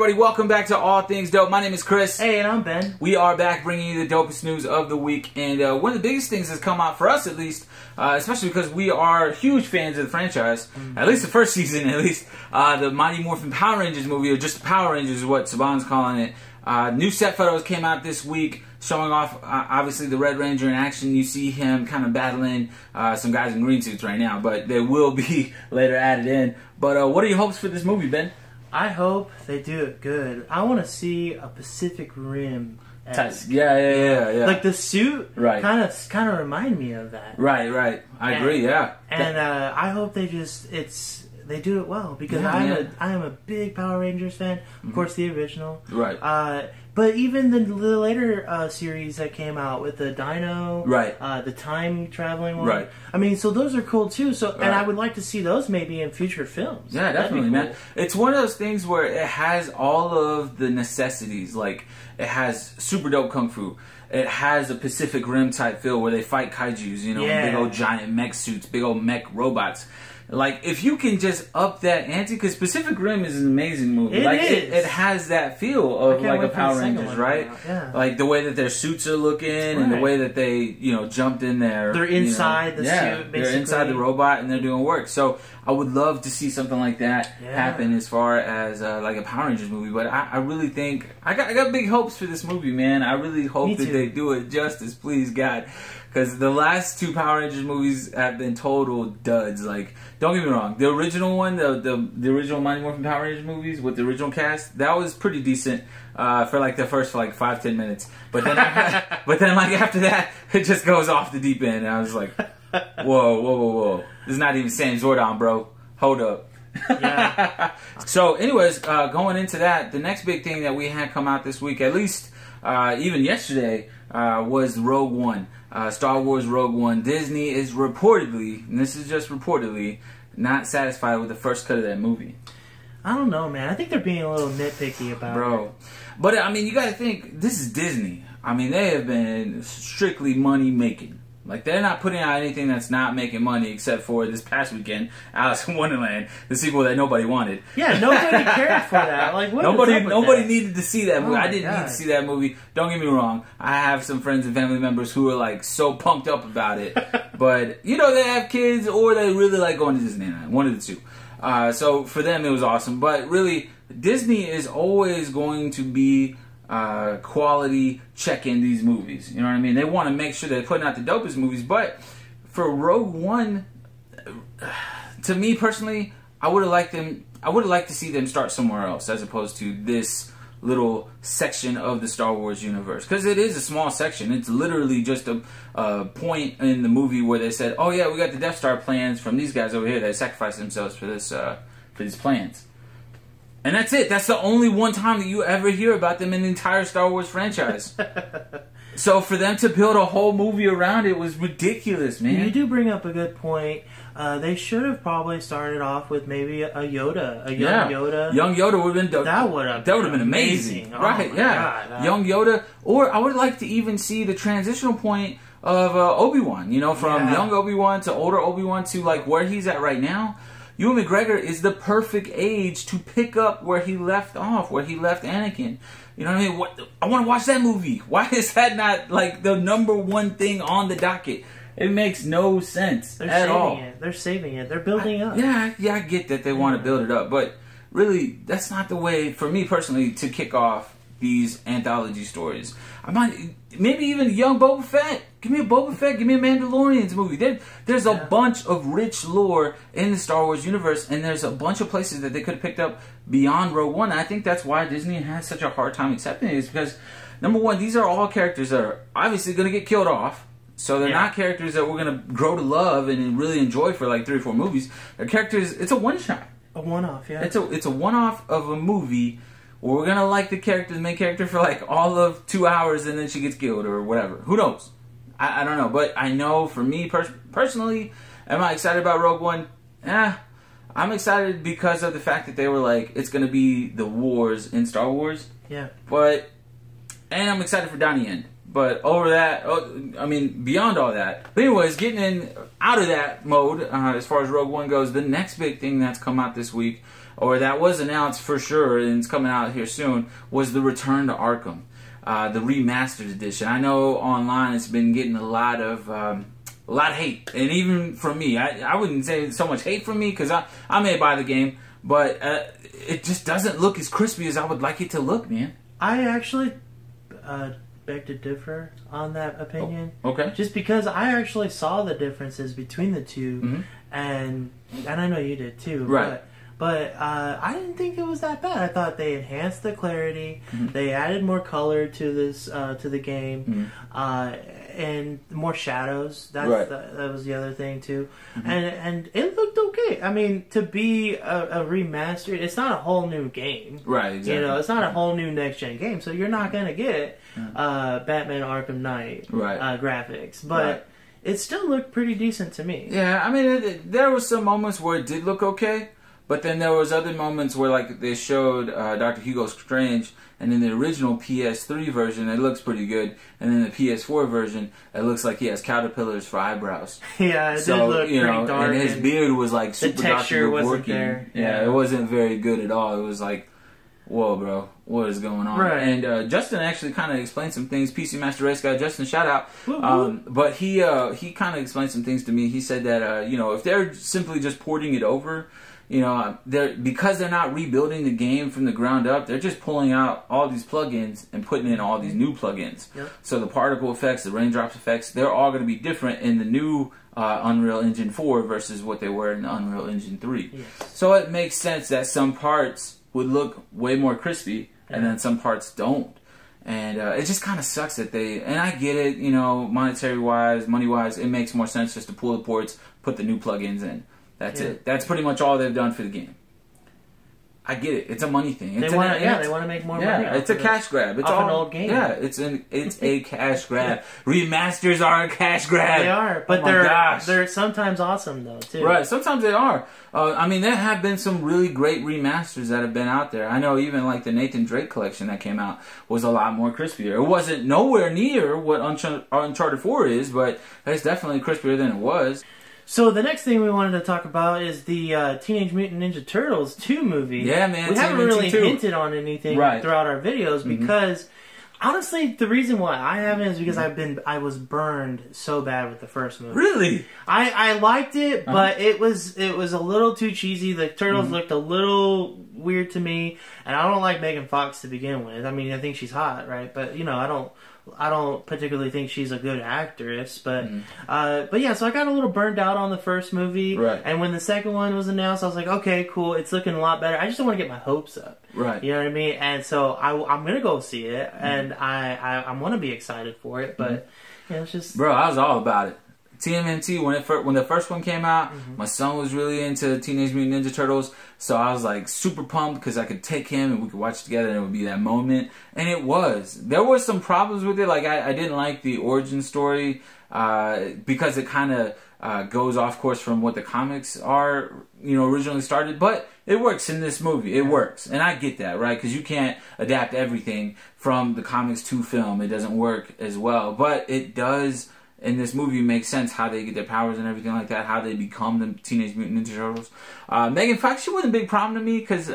everybody? Welcome back to All Things Dope. My name is Chris. Hey, and I'm Ben. We are back bringing you the dopest news of the week. And one of the biggest things that's come out for us, at least, especially because we are huge fans of the franchise, at least the first season, at least, the Mighty Morphin Power Rangers movie, or just the Power Rangers is what Saban's calling it. New set photos came out this week showing off, obviously, the Red Ranger in action. You see him kind of battling some guys in green suits right now, but they will be later added in. But what are your hopes for this movie, Ben? I hope they do it good. I want to see a Pacific Rim. Yeah. Like the suit, right? Kind of remind me of that. Right. I agree. Yeah. And I hope they do it well because I am a big Power Rangers fan. Of course, the original. Right. But even the later series that came out with the Dino, right? The time traveling one, right? I mean, so those are cool too. So, right. And I would like to see those maybe in future films. Yeah, definitely, cool. Man. It's one of those things where it has all of the necessities. Like it has super dope kung fu. It has a Pacific Rim type feel where they fight kaijus. You know, big old giant mech suits, big old mech robots. Like, if you can just up that ante, because Pacific Rim is an amazing movie. It has that feel of like a Power Rangers, right? Yeah. Like the way that their suits are looking and the way that they, jumped in there. They're inside the suit, basically. They're inside the robot and they're doing work. So I would love to see something like that happen as far as like a Power Rangers movie. But I really think I got big hopes for this movie, man. I really hope that they do it justice, please God. Because the last two Power Rangers movies have been total duds. Like, don't get me wrong, the original one, the original Mighty Morphin Power Rangers movies with the original cast, that was pretty decent for like the first 5-10 minutes. But then, like after that, it just goes off the deep end. And I was like, whoa, this is not even Sam Zordon, bro. Hold up. Yeah. So, anyways, going into that, the next big thing that we had come out this week, at least even yesterday, was Rogue One. Star Wars Rogue One. Disney is reportedly, and this is just reportedly, not satisfied with the first cut of that movie. I don't know, man. I think they're being a little nitpicky about it. But, I mean, you gotta think, this is Disney. I mean, they have been strictly money-making. Like, they're not putting out anything that's not making money except for this past weekend, Alice in Wonderland, the sequel that nobody wanted. Yeah, nobody cared for that. Like, nobody needed to see that movie. Oh I didn't need to see that movie. Don't get me wrong. I have some friends and family members who are, like, so pumped up about it. But, they have kids or they really like going to Disneyland. One of the two. So, for them, it was awesome. But, really, Disney is always going to be quality check in these movies. You know what I mean? They want to make sure they're putting out the dopest movies, but for Rogue One, to me personally, I would have liked to see them start somewhere else as opposed to this little section of the Star Wars universe, because it is a small section. It's literally just a point in the movie where they said, "Oh yeah, we got the Death Star plans from these guys over here that sacrificed themselves for these plans." And that's it. That's the only one time that you ever hear about them in the entire Star Wars franchise. So for them to build a whole movie around it was ridiculous, man. You do bring up a good point. They should have probably started off with maybe a Yoda. A young Yoda. Young Yoda would have been dope. That would have been amazing. Right, God. Young Yoda. Or I would like to even see the transitional point of Obi-Wan. From young Obi-Wan to older Obi-Wan to like where he's at right now. Ewan McGregor is the perfect age to pick up where he left off, where he left Anakin. You know what I mean? I want to watch that movie. Why is that not like the #1 thing on the docket? It makes no sense at all. They're saving it. They're building up. Yeah, I get that they want to build it up, but really, that's not the way, for me personally, to kick off these anthology stories. Maybe even young Boba Fett. Give me a Boba Fett. Give me a Mandalorians movie. There's a bunch of rich lore in the Star Wars universe, and there's a bunch of places that they could have picked up beyond Rogue One. And I think that's why Disney has such a hard time accepting it, is because, #1, these are all characters that are obviously going to get killed off. So they're not characters that we're going to grow to love and really enjoy for like 3 or 4 movies. They're characters, it's a one-shot. A one-off, yeah. It's a one-off of a movie where we're going to like the main character for like all of 2 hours and then she gets killed or whatever. Who knows? I don't know. But I know for me personally, am I excited about Rogue One? I'm excited because of the fact that they were like, it's going to be the wars in Star Wars. Yeah. And I'm excited for Donnie Yen. But over that, I mean, beyond all that. But anyways, getting out of that mode, as far as Rogue One goes, the next big thing that's come out this week, or that was announced for sure, and it's coming out here soon, was the Return to Arkham, the remastered edition. I know online it's been getting a lot of hate, and even from me. I wouldn't say so much hate from me, because I may buy the game, but it just doesn't look as crispy as I would like it to look, man. I actually beg to differ on that opinion. Oh, okay. Just because I actually saw the differences between the two, and I know you did too. Right. But I didn't think it was that bad. I thought they enhanced the clarity. They added more color to this to the game, and more shadows. That was the other thing too, and it looked okay. I mean, to be a remastered, it's not a whole new game, right? Exactly. You know, it's not a whole new next gen game, so you're not gonna get Batman Arkham Knight graphics, but it still looked pretty decent to me. Yeah, I mean, there were some moments where it did look okay. But then there was other moments where, like, they showed Dr. Hugo Strange, and in the original PS3 version, it looks pretty good, and in the PS4 version, it looks like he has caterpillars for eyebrows. Yeah, it did look pretty dark. And his beard was like super texture Dr. wasn't there. Yeah, it wasn't very good at all. It was like, whoa, bro, what is going on? Right. And Justin actually kind of explained some things. PC Master Race guy, Justin, shout out. But he kind of explained some things to me. He said that if they're simply just porting it over, because they're not rebuilding the game from the ground up, they're just pulling out all these plugins and putting in all these new plugins. Yep. So the particle effects, the raindrops effects, they're all going to be different in the new Unreal Engine 4 versus what they were in the Unreal Engine 3. Yes. So it makes sense that some parts would look way more crispy, and then some parts don't. And it just kind of sucks that and I get it, monetary-wise, money-wise, it makes more sense just to pull the ports, put the new plugins in. That's it. That's pretty much all they've done for the game. I get it. It's a money thing. They want to make more money. It's a cash grab. It's an old game. Yeah, it's a cash grab. Remasters are a cash grab. They are, but they're sometimes awesome though too. Right, sometimes they are. I mean, there have been some really great remasters that have been out there. I know even like the Nathan Drake collection that came out was a lot more crispier. It wasn't nowhere near what Uncharted 4 is, but it's definitely crispier than it was. So the next thing we wanted to talk about is the Teenage Mutant Ninja Turtles 2 movie. Yeah, man. We haven't really hinted on anything throughout our videos because, honestly, the reason why I haven't is because I was burned so bad with the first movie. Really? I liked it, but it was a little too cheesy. The Turtles looked a little weird to me, and I don't like Megan Fox to begin with. I mean, I think she's hot, right? But I don't particularly think she's a good actress, but yeah, so I got a little burned out on the first movie, right. And when the second one was announced, I was like, okay, cool, it's looking a lot better. I just don't want to get my hopes up, right? You know what I mean? And so I'm gonna go see it, and I want to be excited for it, but it's just, bro, I was all about it. TMNT, when the first one came out, my son was really into Teenage Mutant Ninja Turtles, so I was like super pumped because I could take him and we could watch it together and it would be that moment. And it was. There were some problems with it, like I didn't like the origin story because it kind of goes off course from what the comics are, originally started, but it works in this movie. It works. And I get that, right? Because you can't adapt everything from the comics to film. It doesn't work as well, but it does. In this movie, it makes sense how they get their powers and everything like that, how they become the Teenage Mutant Ninja Turtles. Megan Fox, she wasn't a big problem to me because,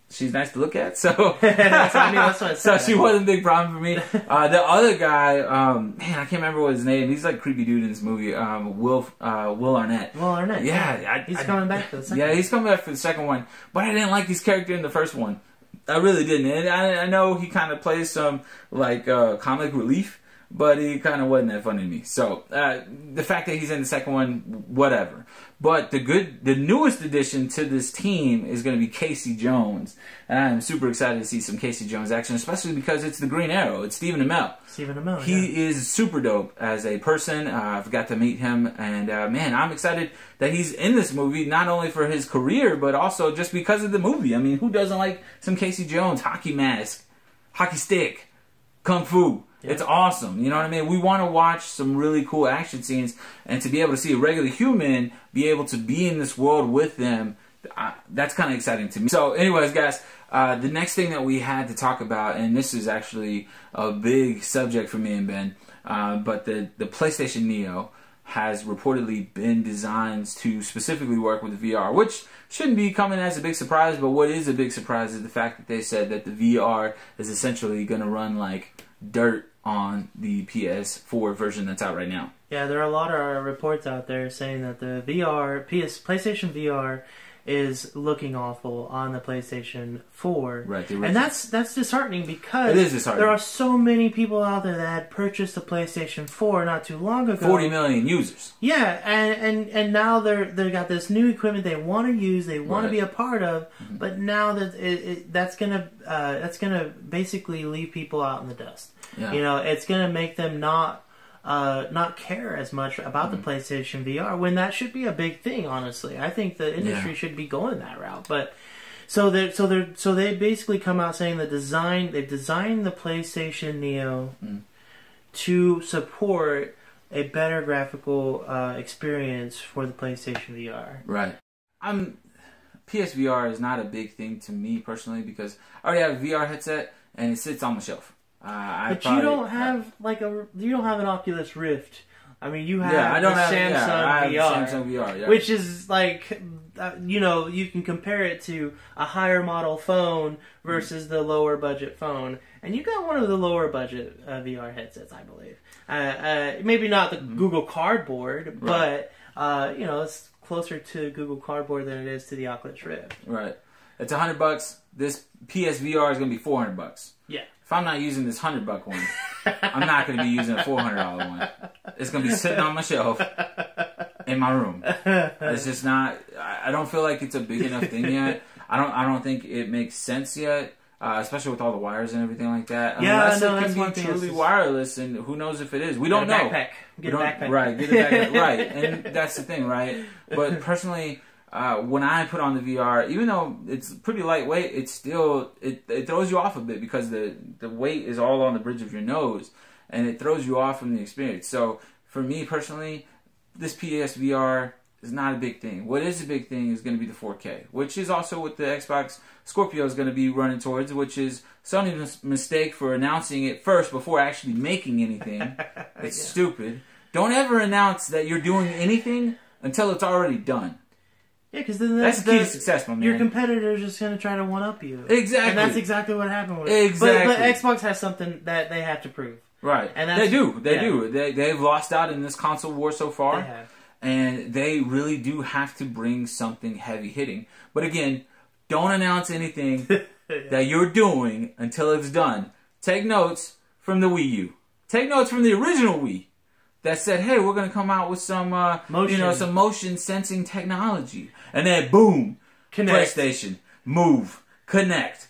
she's nice to look at, so that's what I said. So she wasn't a big problem for me. The other guy, man, I can't remember what his name. He's like a creepy dude in this movie. Will Arnett. Will Arnett. Yeah, he's coming back for the second. Yeah, he's coming back for the second one, but I didn't like his character in the first one. I really didn't. And I know he kind of plays some like comic relief. But he kind of wasn't that funny to me. So, the fact that he's in the second one, whatever. But the newest addition to this team is going to be Casey Jones. And I am super excited to see some Casey Jones action, especially because it's the Green Arrow. It's Stephen Amell. He is super dope as a person. I've got to meet him. And, man, I'm excited that he's in this movie, not only for his career, but also just because of the movie. I mean, who doesn't like some Casey Jones? Hockey mask, hockey stick, kung fu. It's awesome. You know what I mean? We want to watch some really cool action scenes, and to be able to see a regular human be able to be in this world with them, that's kind of exciting to me. So anyways, guys, the next thing that we had to talk about, and this is actually a big subject for me and Ben, but the PlayStation Neo has reportedly been designed to specifically work with VR, which shouldn't be coming as a big surprise, but what is a big surprise is the fact that they said that the VR is essentially going to run like dirt on the PS4 version that's out right now. Yeah, there are a lot of reports out there saying that the PlayStation VR is looking awful on the PlayStation 4. Right. And that's disheartening because it is disheartening. There are so many people out there that had purchased the PlayStation 4 not too long ago. 40 million users. Yeah, and now they've got this new equipment they want to use, they want to be a part of, but now that that's gonna basically leave people out in the dust. Yeah. You know, it's gonna make them not care as much about the PlayStation VR when that should be a big thing. Honestly, I think the industry should be going that route. But so they basically come out saying they've designed the PlayStation Neo to support a better graphical experience for the PlayStation VR. Right. PSVR is not a big thing to me personally because I already have a VR headset and it sits on my shelf. But you don't have an Oculus Rift. I mean, you have Samsung VR, Samsung VR, which is like, you can compare it to a higher model phone versus the lower budget phone, and you got one of the lower budget VR headsets, I believe. Maybe not the Google Cardboard, but it's closer to Google Cardboard than it is to the Oculus Rift. Right. It's $100. This PSVR is going to be $400. Yeah. If I'm not using this $100 one, I'm not going to be using a $400 one. It's going to be sitting on my shelf in my room. It's just not. I don't feel like it's a big enough thing yet. I don't think it makes sense yet, especially with all the wires and everything like that. Unless it can be truly wireless, and who knows if it is. We don't know. Backpack. Get a backpack. Right. Get a backpack. Right. And that's the thing, right? But personally, when I put on the VR, even though it's pretty lightweight, it's still it throws you off a bit because the weight is all on the bridge of your nose, and it throws you off from the experience. So for me personally, this PSVR is not a big thing. What is a big thing is going to be the 4K, which is also what the Xbox Scorpio is going to be running towards, which is Sony's mistake for announcing it first before actually making anything. It's stupid. Don't ever announce that you're doing anything until it's already done. Yeah, because then that's the key to success, my man. Your competitor is just going to try to one-up you. Exactly. And that's exactly what happened with it. Exactly. But Xbox has something that they have to prove. Right. And they do. They do. They've lost out in this console war so far. They have. And they really do have to bring something heavy-hitting. But again, don't announce anything that you're doing until it's done. Take notes from the Wii U. Take notes from the original Wii that said, hey, we're going to come out with some some motion sensing technology. And then, boom, Connect. PlayStation, Move, Connect.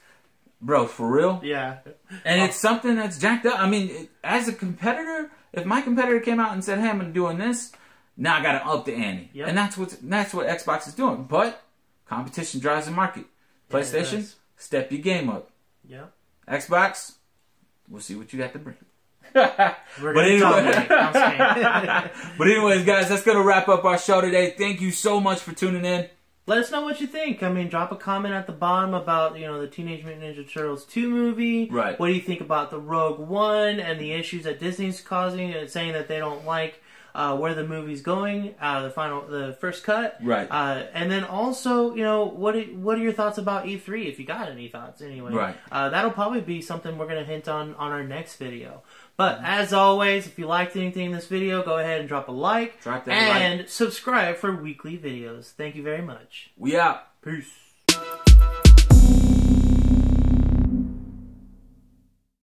Bro, for real? Yeah. And it's something that's jacked up. I mean, as a competitor, if my competitor came out and said, hey, I'm doing this, now I got to up the ante. Yep. And that's what Xbox is doing. But competition drives the market. PlayStation, step your game up. Yeah. Xbox, we'll see what you got to bring. But anyways, guys, that's going to wrap up our show today. Thank you so much for tuning in. Let us know what you think. I mean, drop a comment at the bottom about, the Teenage Mutant Ninja Turtles 2 movie. Right. What do you think about the Rogue One and the issues that Disney's causing and saying that they don't like where the movie's going, the first cut. Right. And then also, what are your thoughts about E3, if you got any thoughts anyway. Right. That'll probably be something we're going to hint on our next video. But as always, if you liked anything in this video, go ahead and drop a like. Drop that like. And subscribe for weekly videos. Thank you very much. We out. Peace.